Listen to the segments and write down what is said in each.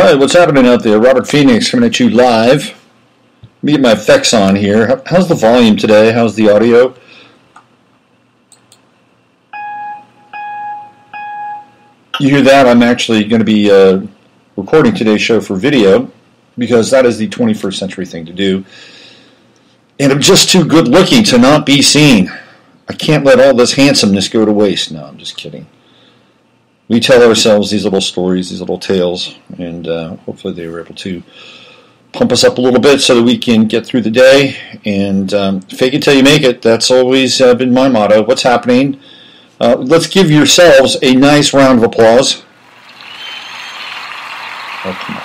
Alright, what's happening out there? Robert Phoenix coming at you live. Let me get my effects on here. How's the volume today? How's the audio? You hear that? I'm actually going to be recording today's show for video because that is the 21st century thing to do. And I'm just too good looking to not be seen. I can't let all this handsomeness go to waste. No, I'm just kidding. We tell ourselves these little stories, these little tales, and hopefully they were able to pump us up a little bit so that we can get through the day. And fake it till you make it. That's always been my motto. What's happening? Let's give yourselves a nice round of applause. Oh, come on.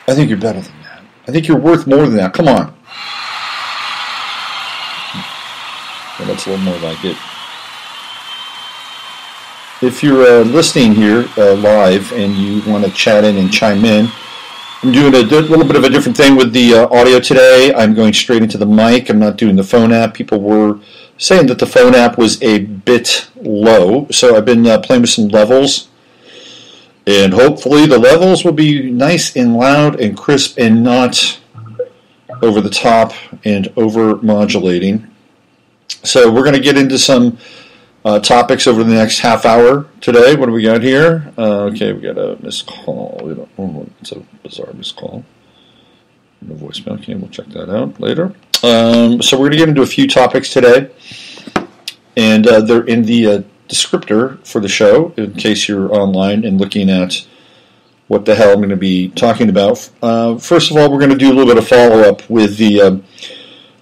I think you're better than that. I think you're worth more than that. Come on. Well, that's a little more like it. If you're listening here live and you want to chat in and chime in, I'm doing a little bit of a different thing with the audio today. I'm going straight into the mic. I'm not doing the phone app. People were saying that the phone app was a bit low, so I've been playing with some levels. And hopefully the levels will be nice and loud and crisp and not over the top and over modulating. So we're going to get into some topics over the next half hour today. What do we got here? Okay, we got a missed call. It's a bizarre missed call. No voicemail. Okay, we'll check that out later. So we're going to get into a few topics today. And they're in the descriptor for the show, in case you're online and looking at what the hell I'm going to be talking about. First of all, we're going to do a little bit of follow-up with the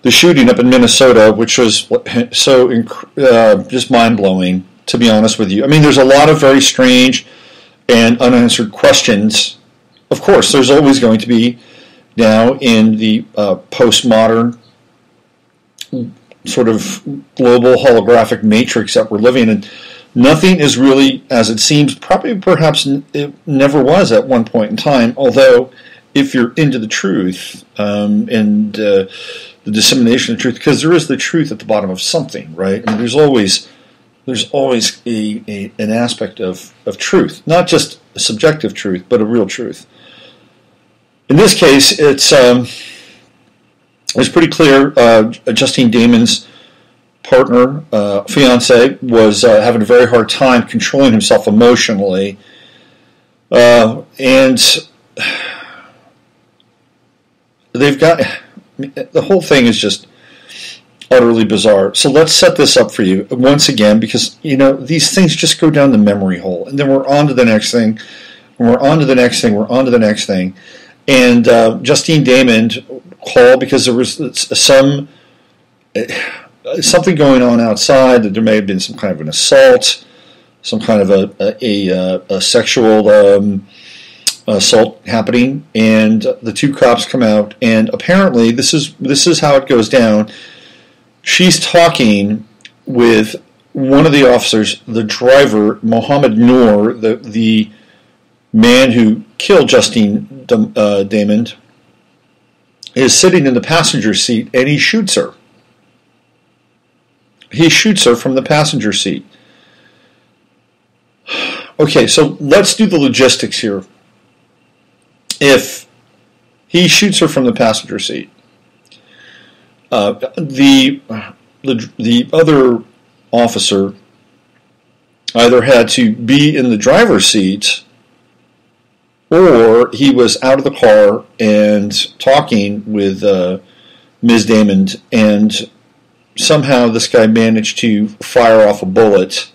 shooting up in Minnesota, which was so just mind-blowing, to be honest with you. I mean, there's a lot of very strange and unanswered questions. Of course, there's always going to be now in the postmodern sort of global holographic matrix that we're living in. Nothing is really as it seems, perhaps it never was at one point in time, although if you're into the truth and the dissemination of truth, because there is the truth at the bottom of something, right? I mean, there's always an aspect of truth, not just a subjective truth, but a real truth. In this case, it's pretty clear. Justine Damond's partner, fiance, was having a very hard time controlling himself emotionally, and they've got. The whole thing is just utterly bizarre. So let's set this up for you once again, because these things just go down the memory hole, and then we're on to the next thing, and we're on to the next thing, we're on to the next thing. And Justine Damond called because there was something going on outside, that there may have been some kind of an assault, some kind of a sexual assault happening, and the two cops come out, and apparently this is how it goes down. She's talking with one of the officers, the driver, Mohammed-Noor, the man who killed Justine Damond, is sitting in the passenger seat, and he shoots her. He shoots her from the passenger seat. Okay, so let's do the logistics here. If he shoots her from the passenger seat, the other officer either had to be in the driver's seat, or he was out of the car and talking with Ms. Damond, and somehow this guy managed to fire off a bullet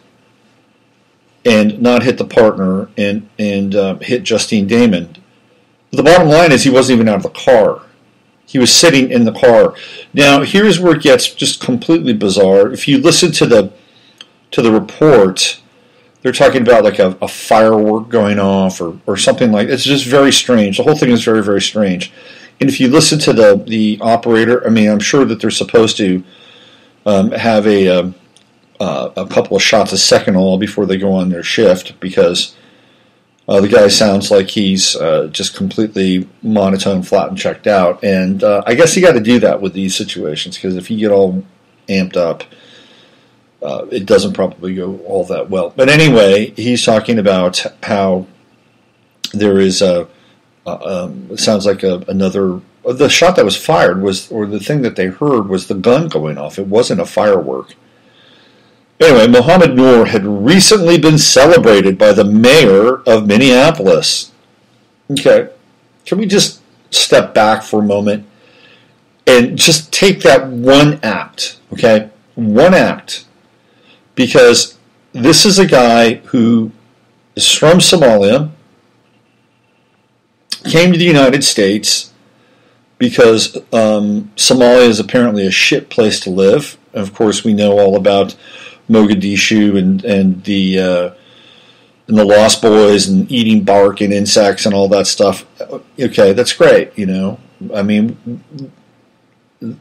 and not hit the partner and hit Justine Damond. The bottom line is he wasn't even out of the car. He was sitting in the car. Now, here's where it gets just completely bizarre. If you listen to the report, they're talking about like a firework going off or something like that. It's just very strange. The whole thing is very, very strange. And if you listen to the operator, I mean, I'm sure that they're supposed to have a couple of shots a second all before they go on their shift, because the guy sounds like he's just completely monotone, flat, and checked out. And I guess you got to do that with these situations, because if you get all amped up, it doesn't probably go all that well. But anyway, he's talking about how there is it sounds like another. The shot that was fired was, or the thing that they heard was the gun going off. It wasn't a firework. Anyway, Mohammed-Noor had recently been celebrated by the mayor of Minneapolis. Okay, can we just step back for a moment and just take that one act, okay? One act. Because this is a guy who is from Somalia, came to the United States because Somalia is apparently a shit place to live. And of course, we know all about Mogadishu and the Lost Boys and eating bark and insects and all that stuff. Okay, that's great, you know. I mean,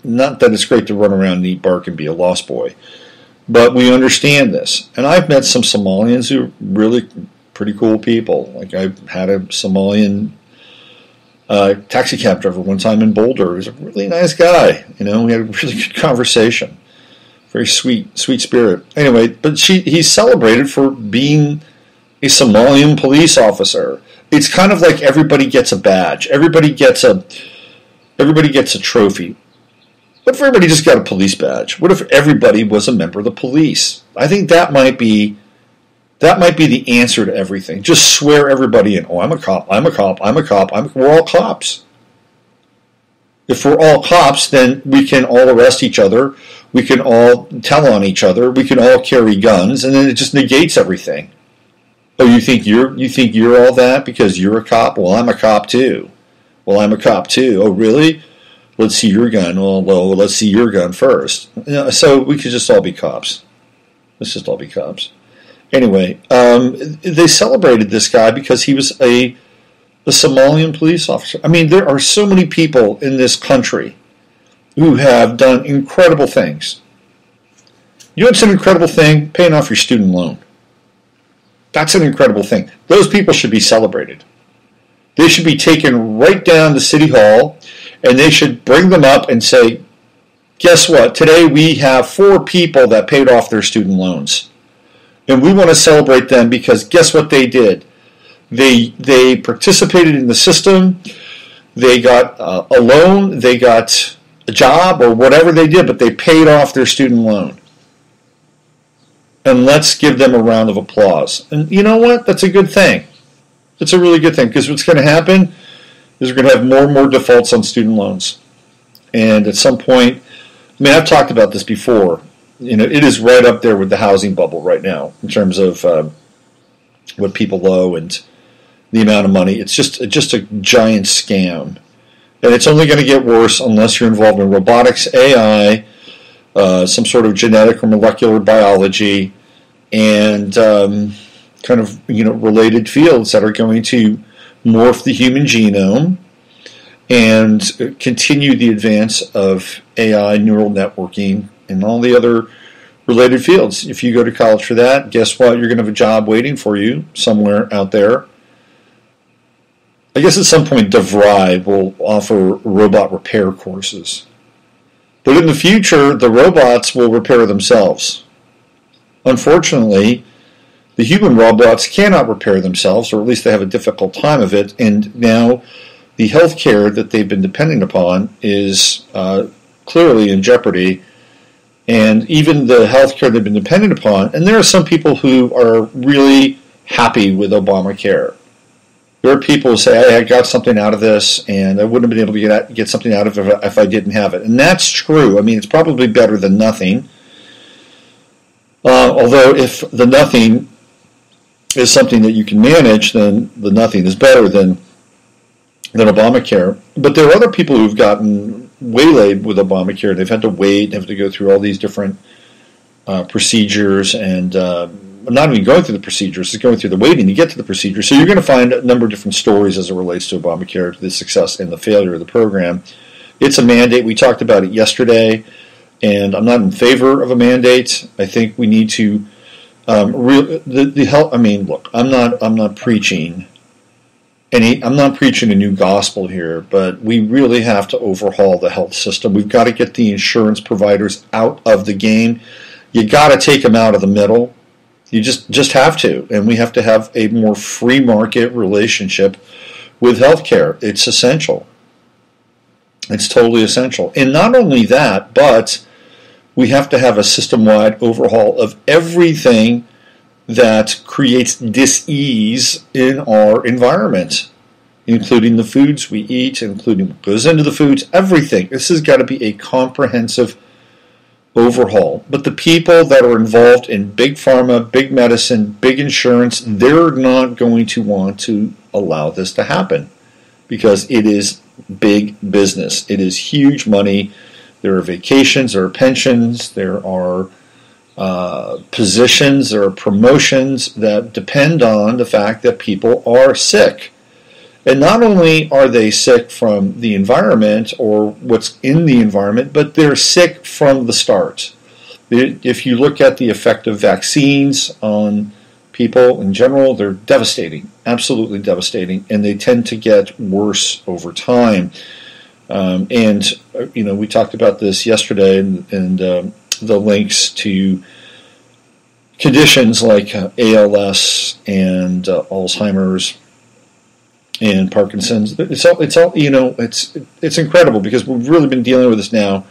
not that it's great to run around and eat bark and be a lost boy, but we understand this. And I've met some Somalians who are really pretty cool people. Like I had a Somalian taxi cab driver one time in Boulder. He was a really nice guy. You know, we had a really good conversation. Very sweet spirit. Anyway, but he's celebrated for being a Somalian police officer. It's kind of like everybody gets a badge. Everybody gets a trophy. What if everybody just got a police badge? What if everybody was a member of the police? I think that might be the answer to everything. Just swear everybody in. Oh, I'm a cop. I'm a cop. I'm a cop. We're all cops. If we're all cops, then we can all arrest each other. We can all tell on each other. We can all carry guns, and then it just negates everything. Oh, you think you're all that because you're a cop? Well, I'm a cop too. Well, I'm a cop too. Oh, really? Let's see your gun. Well, let's see your gun first. You know, so we could just all be cops. Let's just all be cops. Anyway, they celebrated this guy because he was a Somalian police officer. I mean, there are so many people in this country who have done incredible things. You know what's an incredible thing? Paying off your student loan. That's an incredible thing. Those people should be celebrated. They should be taken right down to City Hall, and they should bring them up and say, guess what? Today we have 4 people that paid off their student loans. And we want to celebrate them because guess what they did? They participated in the system. They got a loan. They got a job or whatever they did, but they paid off their student loan. And let's give them a round of applause. And you know what? That's a good thing. It's a really good thing because what's going to happen is we're going to have more and more defaults on student loans. And at some point, I mean, I've talked about this before. You know, it is right up there with the housing bubble right now in terms of what people owe and the amount of money. It's just a giant scam. And it's only going to get worse unless you're involved in robotics, AI, some sort of genetic or molecular biology, and kind of, you know, related fields that are going to morph the human genome and continue the advance of AI, neural networking, and all the other related fields. If you go to college for that, guess what? You're going to have a job waiting for you somewhere out there. I guess at some point DeVry will offer robot repair courses. But in the future, the robots will repair themselves. Unfortunately, the human robots cannot repair themselves, or at least they have a difficult time of it, and now the health care that they've been depending upon is clearly in jeopardy. And even the health care they've been dependent upon, and there are some people who are really happy with Obamacare. There are people who say, hey, I got something out of this, and I wouldn't have been able to get something out of it if I didn't have it. And that's true. I mean, it's probably better than nothing. Although if the nothing is something that you can manage, then the nothing is better than Obamacare. But there are other people who've gotten waylaid with Obamacare. They've had to wait, have to go through all these different procedures, and not even going through the procedures, it's going through the waiting to get to the procedure. So you're going to find a number of different stories as it relates to Obamacare, the success and the failure of the program. It's a mandate. We talked about it yesterday, and I'm not in favor of a mandate. I think we need to the help. I mean, look, I'm not preaching I'm not preaching a new gospel here, but we really have to overhaul the health system. We've got to get the insurance providers out of the game. You got to take them out of the middle. You just have to. And we have to have a more free market relationship with healthcare. It's essential. It's totally essential. And not only that, but we have to have a system-wide overhaul of everything that creates dis-ease in our environment, including the foods we eat, including what goes into the foods, everything. This has got to be a comprehensive overhaul. But the people that are involved in big pharma, big medicine, big insurance, they're not going to want to allow this to happen because it is big business. It is huge money. There are vacations, there are pensions, there are positions, there are promotions that depend on the fact that people are sick. And not only are they sick from the environment or what's in the environment, but they're sick from the start. If you look at the effect of vaccines on people in general, they're devastating, absolutely devastating, and they tend to get worse over time. We talked about this yesterday, and the links to conditions like ALS and Alzheimer's and Parkinson's. It's incredible because we've really been dealing with this now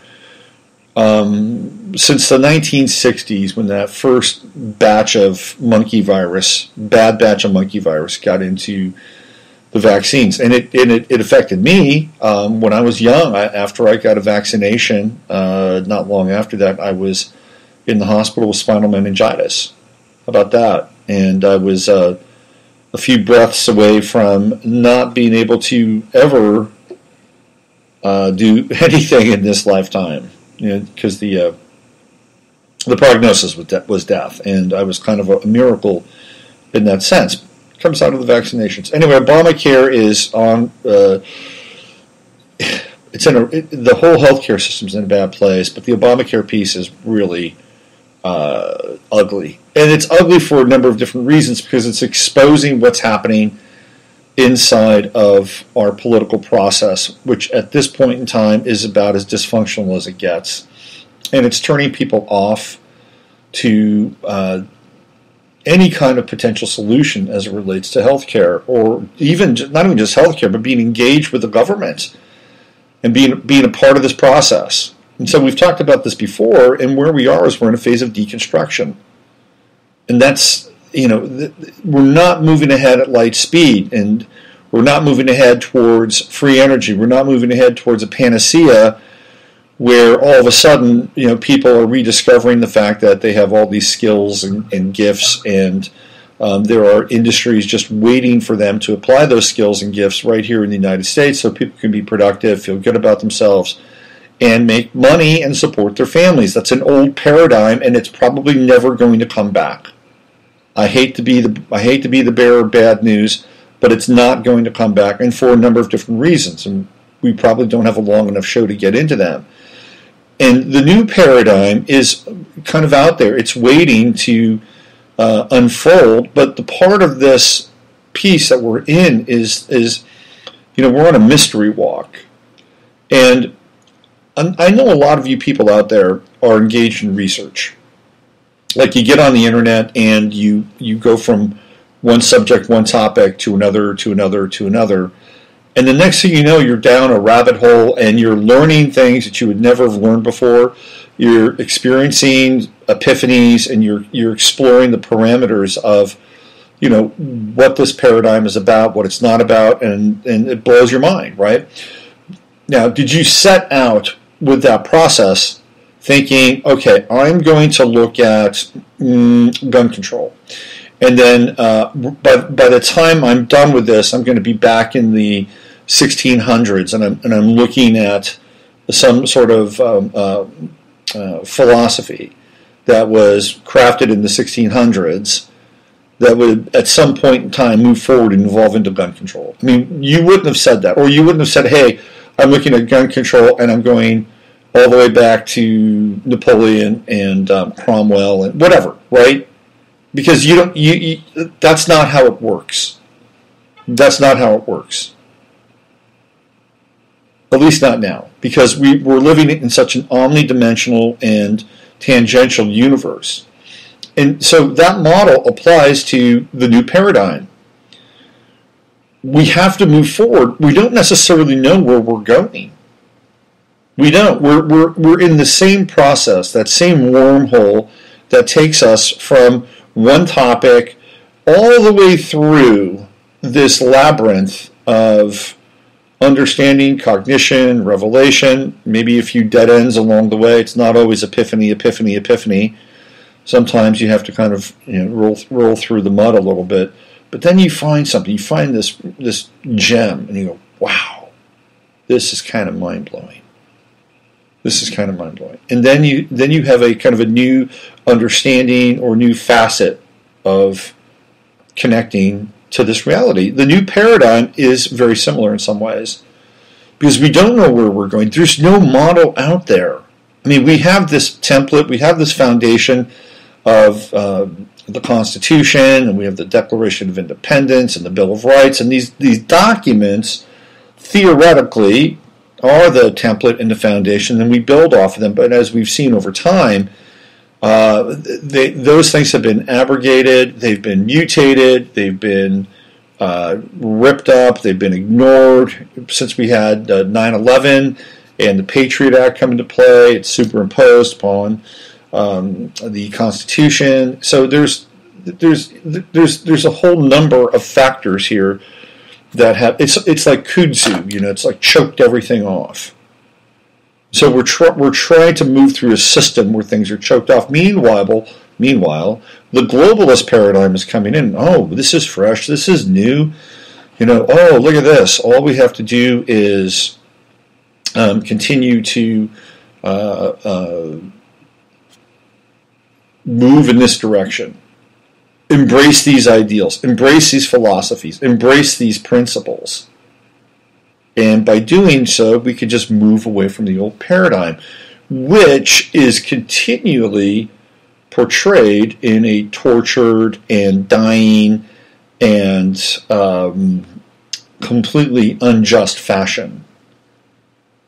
since the 1960s, when that first bad batch of monkey virus got into the vaccines, and it affected me when I was young. After I got a vaccination, not long after that, I was in the hospital with spinal meningitis. How about that? And I was a few breaths away from not being able to ever do anything in this lifetime, because the prognosis was death, and I was kind of a miracle in that sense. It comes out of the vaccinations. Anyway, Obamacare is on. The whole healthcare system's in a bad place, but the Obamacare piece is really ugly. And it's ugly for a number of different reasons, because it's exposing what's happening inside of our political process, which at this point in time is about as dysfunctional as it gets. And it's turning people off to any kind of potential solution as it relates to healthcare, or even not even just healthcare, but being engaged with the government and being a part of this process. And so we've talked about this before, and where we are is we're in a phase of deconstruction. And that's, we're not moving ahead at light speed, and we're not moving ahead towards free energy. We're not moving ahead towards a panacea where all of a sudden, people are rediscovering the fact that they have all these skills and gifts, and there are industries just waiting for them to apply those skills and gifts right here in the United States so people can be productive, feel good about themselves, and make money and support their families. That's an old paradigm, and it's probably never going to come back. I hate to be the bearer of bad news, but it's not going to come back, and for a number of different reasons. And we probably don't have a long enough show to get into them. And the new paradigm is kind of out there. It's waiting to unfold, but the part of this piece that we're in is we're on a mystery walk. And I know a lot of you people out there are engaged in research. Like, you get on the internet and you go from one subject, one topic to another, to another, to another. And the next thing you know, you're down a rabbit hole and you're learning things that you would never have learned before. You're experiencing epiphanies, and you're exploring the parameters of, what this paradigm is about, what it's not about, and it blows your mind, right? Now, did you set out with that process thinking, okay, I'm going to look at gun control, and then by the time I'm done with this, I'm going to be back in the 1600s, and I'm looking at some sort of philosophy that was crafted in the 1600s that would at some point in time move forward and evolve into gun control. I mean, you wouldn't have said that, or you wouldn't have said, hey, I'm looking at gun control and I'm going all the way back to Napoleon and Cromwell and whatever, right? Because that's not how it works. That's not how it works. At least not now, because we're living in such an omnidimensional and tangential universe. And so that model applies to the new paradigm. We have to move forward. We don't necessarily know where we're going. We don't. We're in the same process, that same wormhole that takes us from one topic all the way through this labyrinth of understanding, cognition, revelation, maybe a few dead ends along the way. It's not always epiphany. Sometimes you have to kind of roll through the mud a little bit. But then you find something. You find this gem, and you go, wow, this is kind of mind-blowing. And then you have a kind of a new understanding or new facet of connecting to this reality. The new paradigm is very similar in some ways because we don't know where we're going. There's no model out there. I mean, we have this template, we have this foundation of the Constitution, and we have the Declaration of Independence and the Bill of Rights, and these documents theoretically are the template and the foundation, and we build off of them. But as we've seen over time, those things have been abrogated, they've been mutated, they've been ripped up, they've been ignored since we had 9/11 and the Patriot Act come into play. It's superimposed upon the Constitution. So there's a whole number of factors here that have it's like kudzu, it's like choked everything off. So we're trying to move through a system where things are choked off. Meanwhile, the globalist paradigm is coming in. Oh, this is fresh. This is new. Oh, look at this. All we have to do is continue to move in this direction. Embrace these ideals. Embrace these philosophies. Embrace these principles. And by doing so, we could just move away from the old paradigm, which is continually portrayed in a tortured and dying and completely unjust fashion.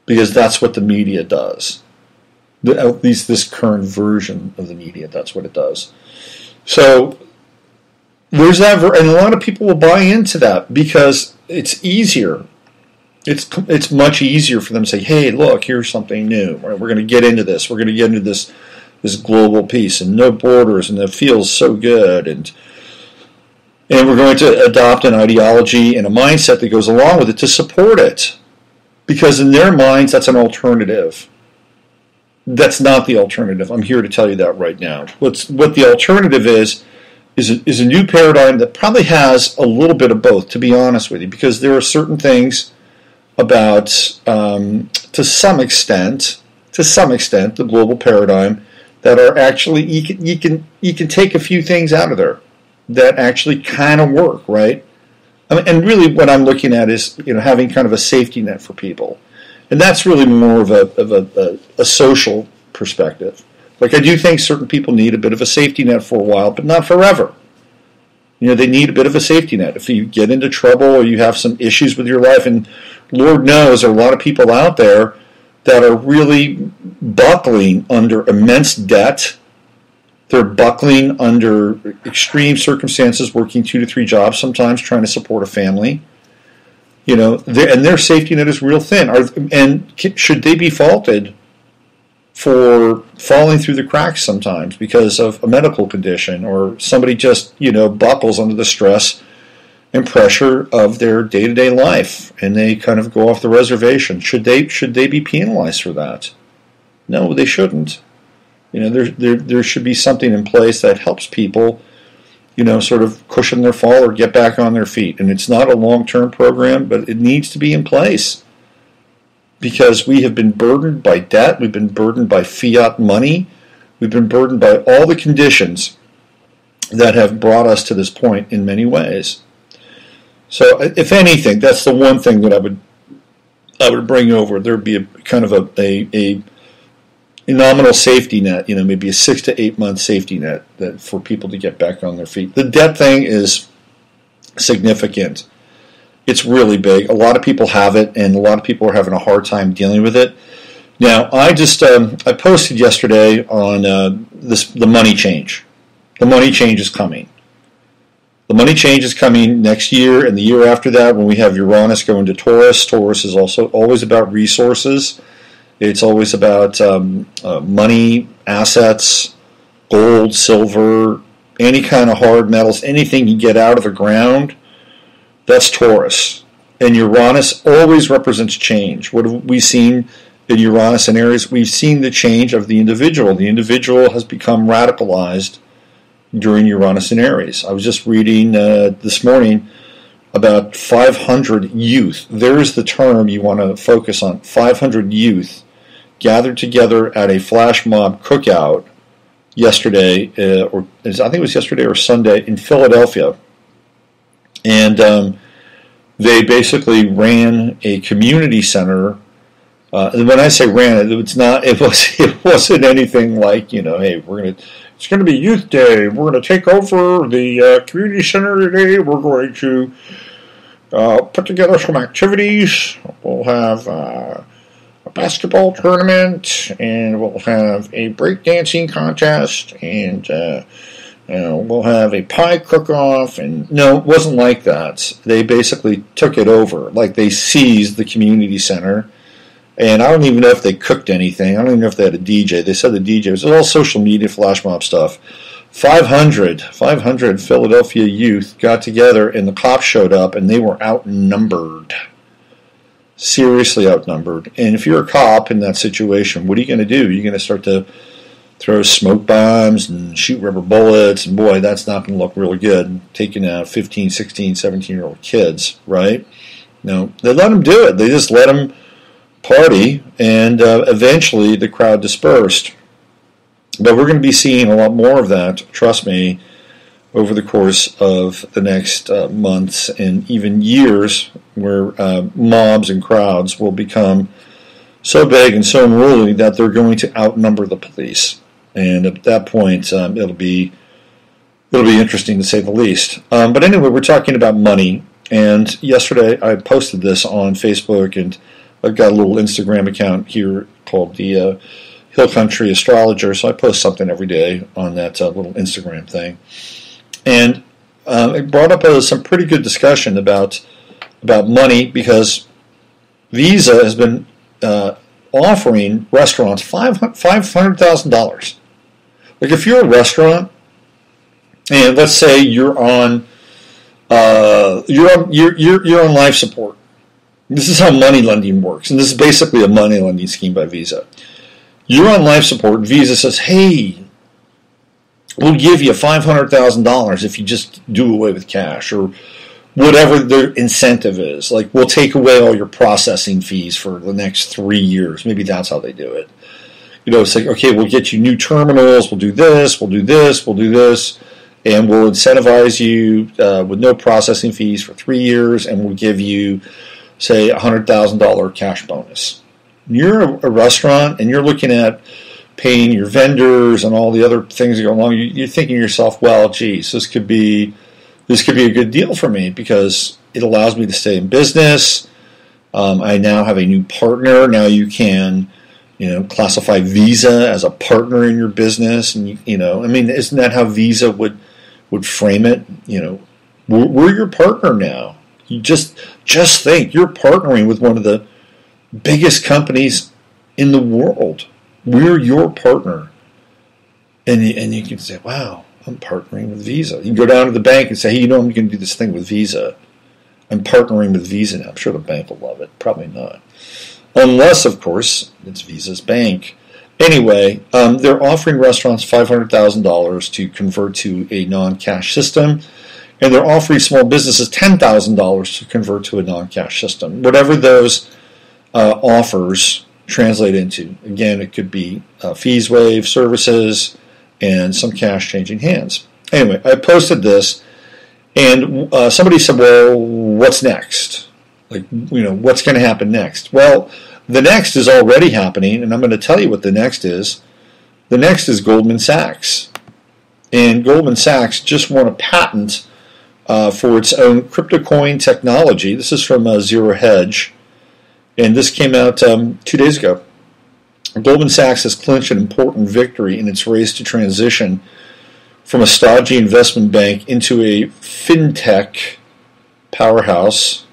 Because that's what the media does. At least this current version of the media, that's what it does. So there's that, and a lot of people will buy into that because it's easier. It's much easier for them to say, hey, look, here's something new. We're going to get into this. We're going to get into this global peace and no borders, and it feels so good. And we're going to adopt an ideology and a mindset that goes along with it to support it. Because in their minds, that's an alternative. That's not the alternative. I'm here to tell you that right now. What the alternative is a new paradigm that probably has a little bit of both, to be honest with you, because there are certain things about, to some extent, the global paradigm that are actually you can take a few things out of there that actually kind of work, right? I mean, and really, what I'm looking at is having kind of a safety net for people, and that's really more of a social perspective. Like, I do think certain people need a bit of a safety net for a while, but not forever. They need a bit of a safety net. If you get into trouble or you have some issues with your life, and Lord knows there are a lot of people out there that are really buckling under immense debt. They're buckling under extreme circumstances, working 2 to 3 jobs sometimes, trying to support a family. And their safety net is real thin. And should they be faulted for falling through the cracks sometimes because of a medical condition, or somebody just buckles under the stress and pressure of their day-to-day life and they kind of go off the reservation? Should they be penalized for that? No, they shouldn't. There should be something in place that helps people sort of cushion their fall or get back on their feet. And it's not a long-term program, but it needs to be in place. Because we have been burdened by debt, we've been burdened by fiat money, we've been burdened by all the conditions that have brought us to this point in many ways. So, if anything, that's the one thing that I would bring over. There would be a kind of a nominal safety net, maybe a 6 to 8 month safety net that for people to get back on their feet. The debt thing is significant. It's really big. A lot of people have it, and a lot of people are having a hard time dealing with it. Now, I posted yesterday on the money change. The money change is coming. The money change is coming next year and the year after that when we have Uranus go into Taurus. Taurus is also always about resources. It's always about money, assets, gold, silver, any kind of hard metals, anything you get out of the ground. That's Taurus. And Uranus always represents change. What have we seen in Uranus and Aries? We've seen the change of the individual. The individual has become radicalized during Uranus and Aries. I was just reading this morning about 500 youth. There's the term you want to focus on. 500 youth gathered together at a flash mob cookout yesterday, or I think it was yesterday or Sunday in Philadelphia. And they basically ran a community center. And when I say ran, it wasn't anything like, hey, it's going to be Youth Day. We're going to take over the community center today. We're going to put together some activities. We'll have a basketball tournament, and we'll have a breakdancing contest, and we'll have a pie cook-off. And no, it wasn't like that. They basically took it over. Like, they seized the community center. And I don't even know if they cooked anything. I don't even know if they had a DJ. They said the DJ was all social media flash mob stuff. 500 Philadelphia youth got together, and the cops showed up, and they were outnumbered. Seriously outnumbered. And if you're a cop in that situation, what are you going to do? You're going to start to throw smoke bombs and shoot rubber bullets, and boy, that's not going to look really good, taking out 15, 16, 17-year-old kids, right? No, they let them do it. They just let them party, and eventually the crowd dispersed. But we're going to be seeing a lot more of that, trust me, over the course of the next months and even years, where mobs and crowds will become so big and so unruly that they're going to outnumber the police. And at that point, it'll be interesting to say the least. But anyway, we're talking about money, and yesterday I posted this on Facebook, and I've got a little Instagram account here called the Hill Country Astrologer, so I post something every day on that little Instagram thing. And it brought up some pretty good discussion about money, because Visa has been offering restaurants $500,000. Like, if you're a restaurant, and let's say you're on life support. This is how money lending works, and this is basically a money lending scheme by Visa. You're on life support, and Visa says, hey, we'll give you $500,000 if you just do away with cash, or whatever their incentive is. Like, we'll take away all your processing fees for the next 3 years. Maybe that's how they do it. It's like, okay, we'll get you new terminals, we'll do this, we'll do this, we'll do this, and we'll incentivize you with no processing fees for 3 years, and we'll give you, say, $100,000 cash bonus. You're a restaurant, and you're looking at paying your vendors and all the other things that go along. You're thinking to yourself, well, geez, this could be a good deal for me, because it allows me to stay in business. I now have a new partner. Now you can, classify Visa as a partner in your business, and isn't that how Visa would frame it? We're your partner now. You just think you're partnering with one of the biggest companies in the world. We're your partner. And you can say, wow, I'm partnering with Visa. You can go down to the bank and say, hey, I'm going to do this thing with Visa. I'm partnering with Visa now. I'm sure the bank will love it. Probably not. Unless, of course, it's Visa's bank. Anyway, they're offering restaurants $500,000 to convert to a non-cash system. And they're offering small businesses $10,000 to convert to a non-cash system. Whatever those offers translate into. Again, it could be fees waived, services, and some cash changing hands. Anyway, I posted this, and somebody said, well, what's next? What's going to happen next? Well, the next is already happening, and I'm going to tell you what the next is. The next is Goldman Sachs. And Goldman Sachs just won a patent for its own crypto coin technology. This is from Zero Hedge, and this came out 2 days ago. Goldman Sachs has clinched an important victory in its race to transition from a stodgy investment bank into a fintech powerhouse.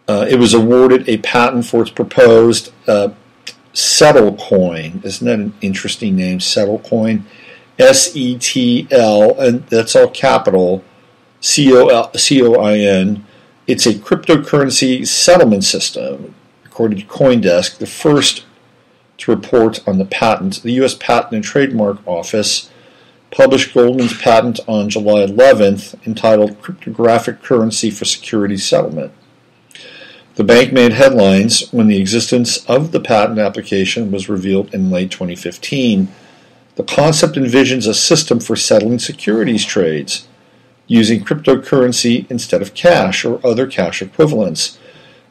It was awarded a patent for its proposed Settlecoin. Isn't that an interesting name? Settlecoin. SETL, and that's all capital, COIN. It's a cryptocurrency settlement system, according to CoinDesk, the first to report on the patent. The U.S. Patent and Trademark Office published Goldman's patent on July 11th, entitled Cryptographic Currency for Securities Settlement. The bank made headlines when the existence of the patent application was revealed in late 2015. The concept envisions a system for settling securities trades using cryptocurrency instead of cash or other cash equivalents.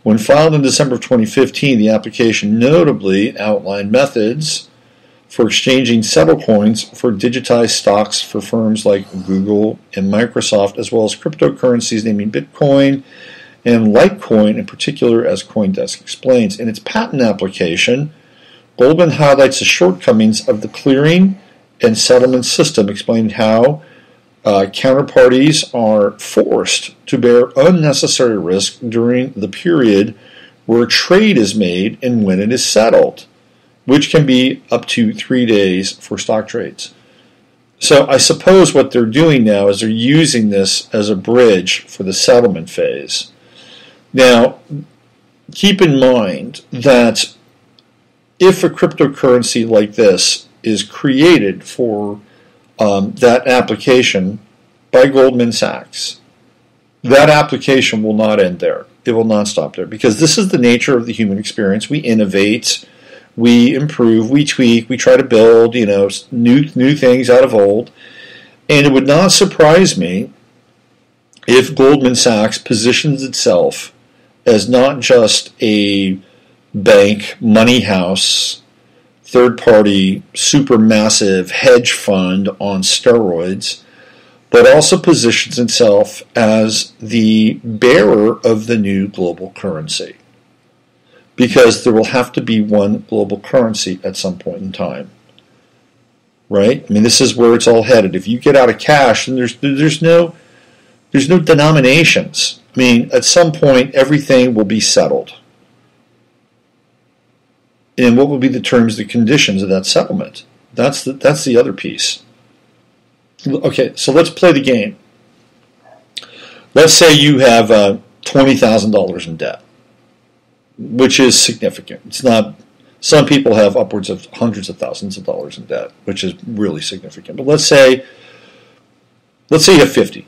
When filed in December of 2015, the application notably outlined methods for exchanging settlecoins for digitized stocks for firms like Google and Microsoft, as well as cryptocurrencies naming Bitcoin and Litecoin in particular, as CoinDesk explains. In its patent application, Goldman highlights the shortcomings of the clearing and settlement system, explaining how counterparties are forced to bear unnecessary risk during the period where a trade is made and when it is settled, which can be up to 3 days for stock trades. So I suppose what they're doing now is they're using this as a bridge for the settlement phase. Now, keep in mind that if a cryptocurrency like this is created for that application by Goldman Sachs, that application will not end there. It will not stop there, because this is the nature of the human experience. We innovate, we improve, we tweak, we try to build, new things out of old. And it would not surprise me if Goldman Sachs positions itself as not just a bank, money house, third-party, supermassive hedge fund on steroids, but also positions itself as the bearer of the new global currency. Because there will have to be one global currency at some point in time. Right? I mean, this is where it's all headed. If you get out of cash, then there's no denominations. I mean, at some point, everything will be settled. And what will be the terms and conditions of that settlement? That's the other piece. Okay, so let's play the game. Let's say you have $20,000 in debt, which is significant. It's not. Some people have upwards of hundreds of thousands of dollars in debt, which is really significant. But let's say you have 50.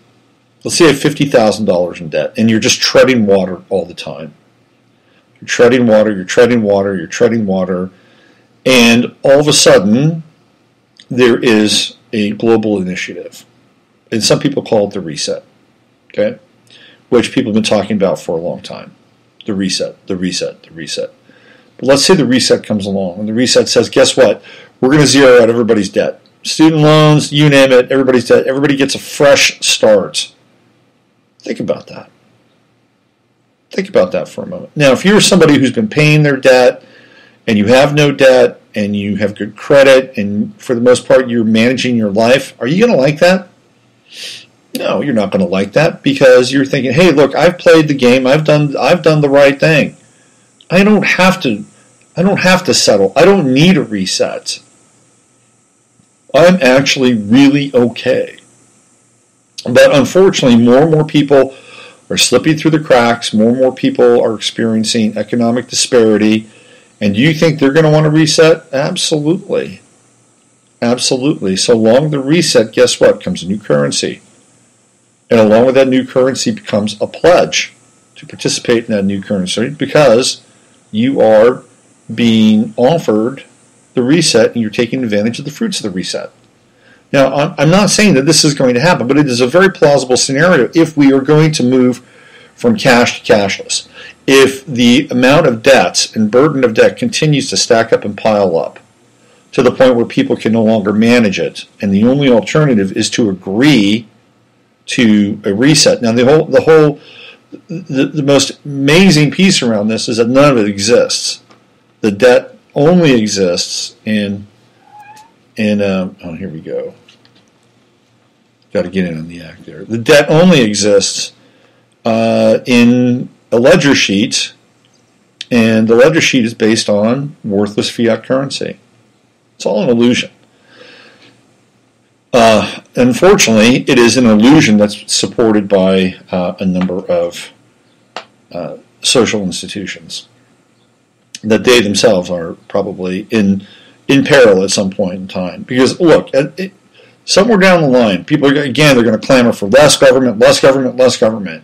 Let's say you have $50,000 in debt, and you're just treading water all the time. You're treading water, you're treading water, you're treading water, and all of a sudden, there is a global initiative. And some people call it the reset, okay? Which people have been talking about for a long time. The reset, the reset, the reset. But let's say the reset comes along, and the reset says, guess what? We're going to zero out everybody's debt. Student loans, you name it, everybody's debt. Everybody gets a fresh start. Think about that. Think about that for a moment. Now, if you're somebody who's been paying their debt, and you have no debt, and you have good credit, and for the most part you're managing your life, are you going to like that? No, you're not going to like that, because you're thinking, hey, look, I've played the game, I've done the right thing. I don't have to settle. I don't need a reset. I'm actually really okay. But unfortunately, more and more people are slipping through the cracks. More and more people are experiencing economic disparity. And do you think they're going to want to reset? Absolutely. Absolutely. So along the reset, guess what? Comes a new currency. And along with that new currency becomes a pledge to participate in that new currency, because you are being offered the reset and you're taking advantage of the fruits of the reset. Now, I'm not saying that this is going to happen, but it is a very plausible scenario if we are going to move from cash to cashless. If the amount of debts and burden of debt continues to stack up and pile up to the point where people can no longer manage it, and the only alternative is to agree to a reset. Now, the most amazing piece around this is that none of it exists. The debt only exists here we go. Got to get in on the act there. The debt only exists in a ledger sheet, and the ledger sheet is based on worthless fiat currency. It's all an illusion. Unfortunately, it is an illusion that's supported by a number of social institutions that they themselves are probably in peril at some point in time. Because, look, somewhere down the line, people, again, they're going to clamor for less government, less government, less government.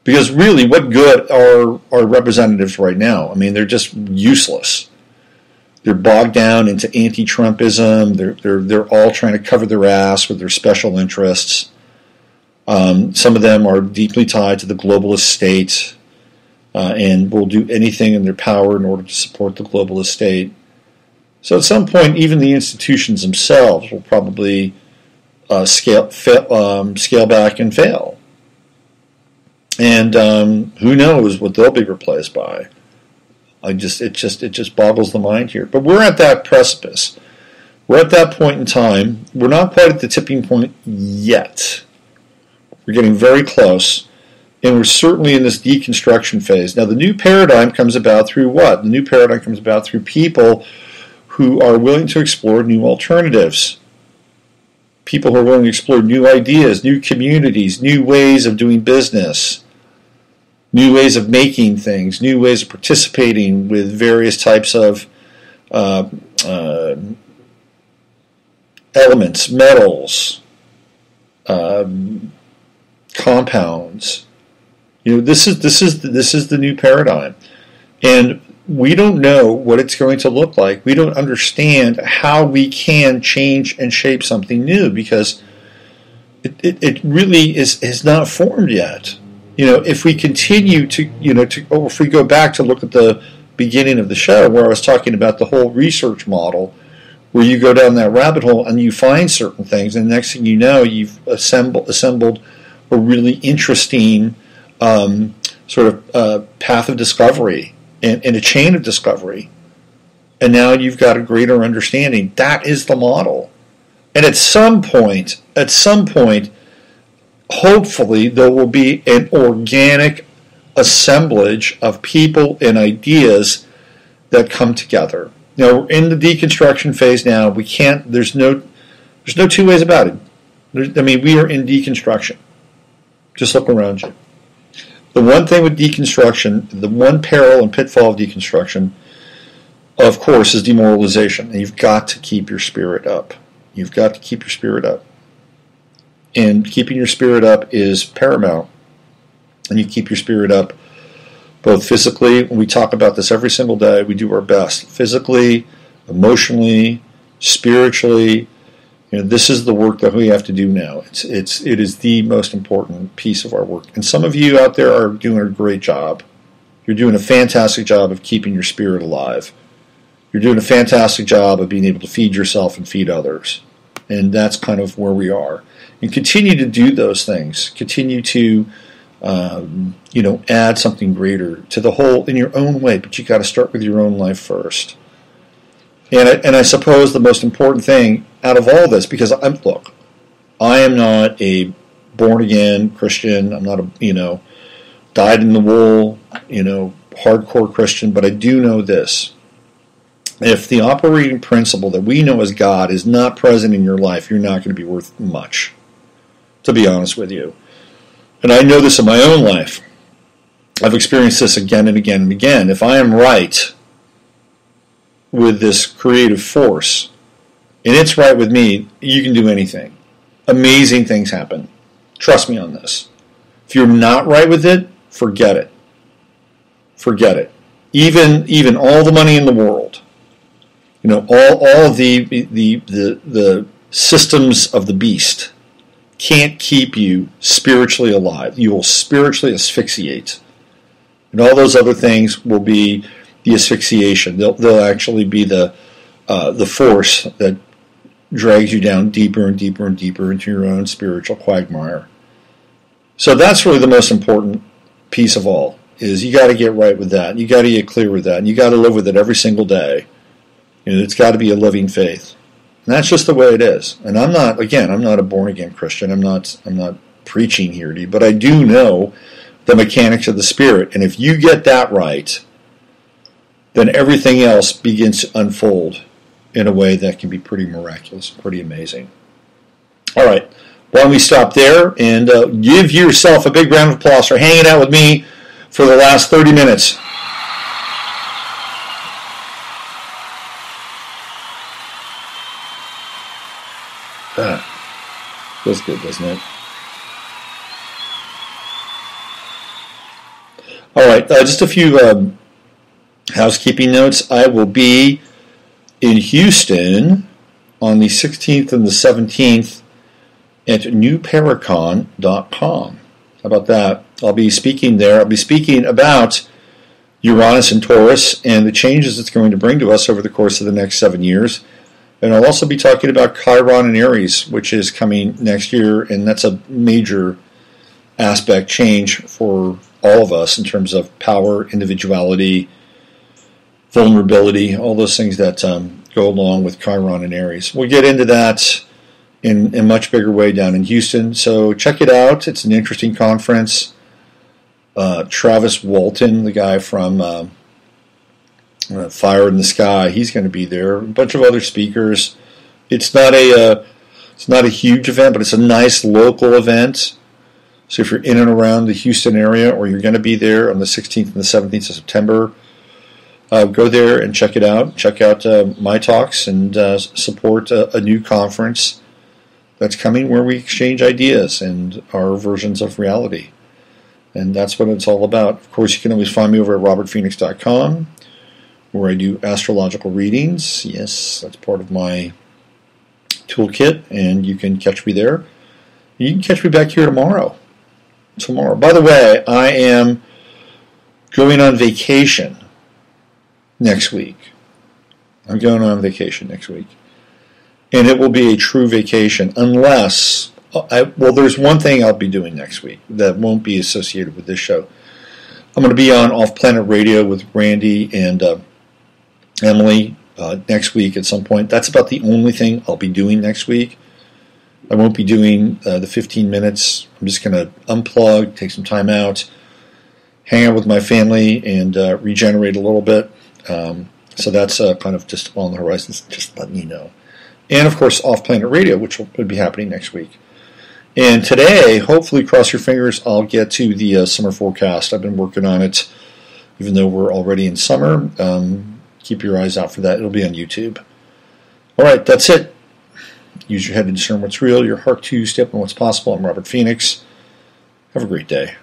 Because really, what good are our representatives right now? I mean, they're just useless. They're bogged down into anti-Trumpism. They're all trying to cover their ass with their special interests. Some of them are deeply tied to the globalist state and will do anything in their power in order to support the globalist state. So at some point, even the institutions themselves will probably scale back and fail. And who knows what they'll be replaced by? It just boggles the mind here. But we're at that precipice. We're at that point in time. We're not quite at the tipping point yet. We're getting very close. And we're certainly in this deconstruction phase. Now, the new paradigm comes about through what? The new paradigm comes about through people who are willing to explore new alternatives. People who are willing to explore new ideas, new communities, new ways of doing business, new ways of making things, new ways of participating with various types of elements, metals, compounds. You know, this is the new paradigm, and we don't know what it's going to look like. We don't understand how we can change and shape something new because it really is not formed yet. You know, if we continue if we go back to look at the beginning of the show where I was talking about the whole research model, where you go down that rabbit hole and you find certain things, and the next thing you know, you've assembled a really interesting path of discovery and a chain of discovery. And now you've got a greater understanding. That is the model. And at some point, hopefully there will be an organic assemblage of people and ideas that come together. Now, we're in the deconstruction phase now. There's no two ways about it. We are in deconstruction. Just look around you. The one thing with deconstruction, the one peril and pitfall of deconstruction, of course, is demoralization. And you've got to keep your spirit up. You've got to keep your spirit up. And keeping your spirit up is paramount. And you keep your spirit up both physically, and we talk about this every single day, we do our best. Physically, emotionally, spiritually. You know, this is the work that we have to do now. It is the most important piece of our work. And some of you out there are doing a great job. You're doing a fantastic job of keeping your spirit alive. You're doing a fantastic job of being able to feed yourself and feed others. And that's kind of where we are. And continue to do those things. Continue to, add something greater to the whole in your own way. But you got to start with your own life first. And I suppose the most important thing out of all this, because I am not a born-again Christian. I'm not a, dyed-in-the-wool, hardcore Christian. But I do know this. If the operating principle that we know as God is not present in your life, you're not going to be worth much, to be honest with you. And I know this in my own life. I've experienced this again and again and again. If I am right with this creative force, and it's right with me, you can do anything. Amazing things happen. Trust me on this. If you're not right with it, forget it. Forget it. Even all the money in the world, all the systems of the beast can't keep you spiritually alive. You will spiritually asphyxiate. And all those other things will be the asphyxiation. They'll actually be the force that drags you down deeper and deeper and deeper into your own spiritual quagmire. So that's really the most important piece of all, is you got to get right with that. You got to get clear with that. And you got to live with it every single day. It's got to be a living faith. And that's just the way it is. And I'm not a born-again Christian. I'm not preaching here to you, but I do know the mechanics of the Spirit. And if you get that right, then everything else begins to unfold in a way that can be pretty miraculous, pretty amazing. All right, why don't we stop there and give yourself a big round of applause for hanging out with me for the last 30 minutes. That feels good, doesn't it? All right, just a few housekeeping notes. I will be in Houston on the 16th and the 17th at newparacon.com. How about that? I'll be speaking there. I'll be speaking about Uranus and Taurus and the changes it's going to bring to us over the course of the next 7 years. And I'll also be talking about Chiron and Aries, which is coming next year, and that's a major aspect change for all of us in terms of power, individuality, vulnerability, all those things that go along with Chiron and Aries. We'll get into that in a much bigger way down in Houston, so check it out. It's an interesting conference. Travis Walton, the guy from Fire in the Sky, he's going to be there. A bunch of other speakers. It's not a huge event, but it's a nice local event. So if you're in and around the Houston area, or you're going to be there on the 16th and the 17th of September, go there and check it out. Check out my talks and support a new conference that's coming where we exchange ideas and our versions of reality. And that's what it's all about. Of course, you can always find me over at robertphoenix.com, where I do astrological readings. Yes, that's part of my toolkit, and you can catch me there. You can catch me back here tomorrow. By the way, I am going on vacation next week. I'm going on vacation next week. And it will be a true vacation unless, there's one thing I'll be doing next week that won't be associated with this show. I'm going to be on Off Planet Radio with Randy and Emily next week at some point. That's about the only thing I'll be doing next week. I won't be doing the 15 minutes. I'm just going to unplug, take some time out, hang out with my family, and regenerate a little bit. So that's kind of just on the horizon, just letting you know. And, of course, Off Planet Radio, which will be happening next week. And today, hopefully, cross your fingers, I'll get to the summer forecast. I've been working on it, even though we're already in summer. Keep your eyes out for that. It'll be on YouTube. All right, that's it. Use your head to discern what's real, your heart to step on what's possible. I'm Robert Phoenix. Have a great day.